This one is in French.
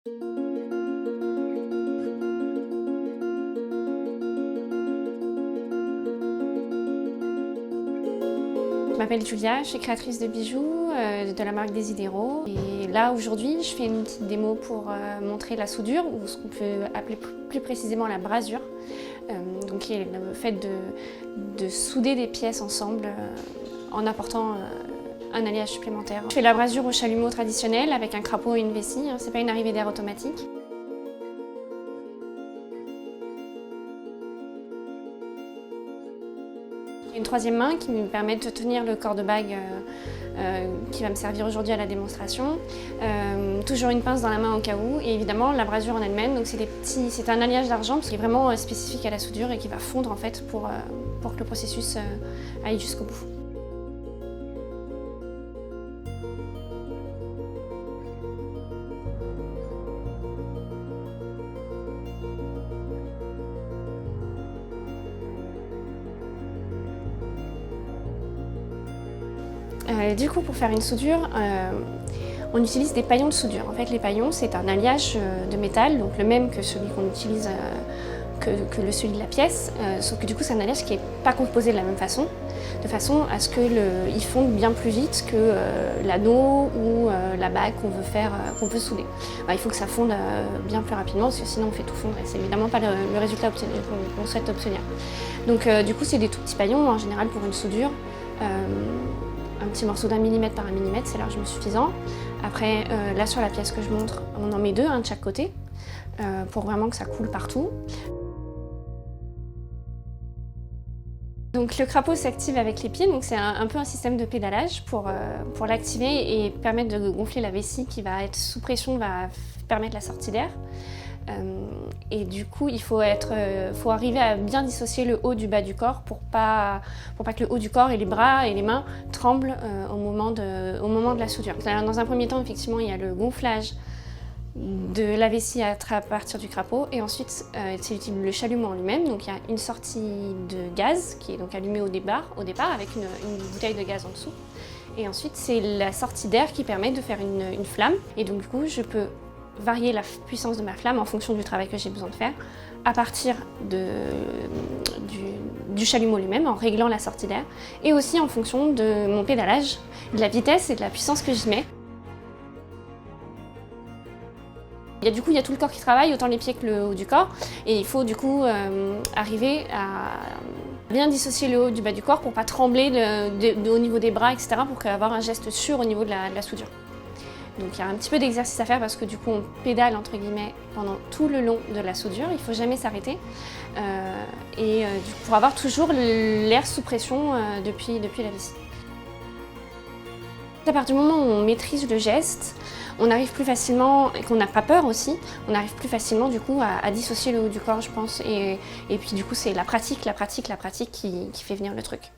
Je m'appelle Julia, je suis créatrice de bijoux de la marque Desidero. Et là, aujourd'hui, je fais une petite démo pour montrer la soudure, ou ce qu'on peut appeler plus précisément la brasure. Donc, qui est le fait de souder des pièces ensemble en apportant un alliage supplémentaire. Je fais la brasure au chalumeau traditionnel avec un crapaud et une vessie, c'est pas une arrivée d'air automatique. Une troisième main qui me permet de tenir le corps de bague qui va me servir aujourd'hui à la démonstration. Toujours une pince dans la main au cas où, et évidemment la brasure en elle-même. Donc c'est un alliage d'argent qui est vraiment spécifique à la soudure et qui va fondre en fait pour que le processus aille jusqu'au bout. Du coup, pour faire une soudure, on utilise des paillons de soudure. En fait, les paillons, c'est un alliage de métal, donc le même que celui qu'on utilise, celui de la pièce, sauf que du coup, c'est un alliage qui n'est pas composé de la même façon, de façon à ce qu'il fonde bien plus vite que l'anneau ou la bague qu'on veut souder. Il faut que ça fonde bien plus rapidement, parce que sinon on fait tout fondre et c'est évidemment pas le résultat qu'on souhaite obtenir. Donc du coup, c'est des tout petits paillons, en général pour une soudure. Un petit morceau d'1 millimètre par 1 millimètre, c'est largement suffisant. Après, là sur la pièce que je montre, on en met deux, un de chaque côté, pour vraiment que ça coule partout. Donc le crapaud s'active avec les pieds, donc c'est un peu un système de pédalage pour l'activer et permettre de gonfler la vessie qui va être sous pression, va permettre la sortie d'air. Et du coup, il faut arriver à bien dissocier le haut du bas du corps pour pas que le haut du corps et les bras et les mains tremblent au moment de la soudure. Dans un premier temps, effectivement, il y a le gonflage de la vessie à partir du crapaud, et ensuite c'est le chalumeau en lui-même. Donc il y a une sortie de gaz qui est donc allumée au départ avec une bouteille de gaz en dessous, et ensuite c'est la sortie d'air qui permet de faire une flamme, et donc du coup je peux varier la puissance de ma flamme en fonction du travail que j'ai besoin de faire à partir du chalumeau lui-même, en réglant la sortie d'air, et aussi en fonction de mon pédalage, de la vitesse et de la puissance que j'y mets. Du coup, il y a tout le corps qui travaille, autant les pieds que le haut du corps, et il faut du coup arriver à bien dissocier le haut du bas du corps pour pas trembler au niveau des bras, etc., pour avoir un geste sûr au niveau de la soudure. Donc il y a un petit peu d'exercice à faire parce que du coup on pédale entre guillemets pendant tout le long de la soudure, il ne faut jamais s'arrêter pour avoir toujours l'air sous pression depuis la vessie. À partir du moment où on maîtrise le geste, on arrive plus facilement, et qu'on n'a pas peur aussi, on arrive plus facilement du coup à dissocier le haut du corps, je pense, et puis du coup c'est la pratique qui fait venir le truc.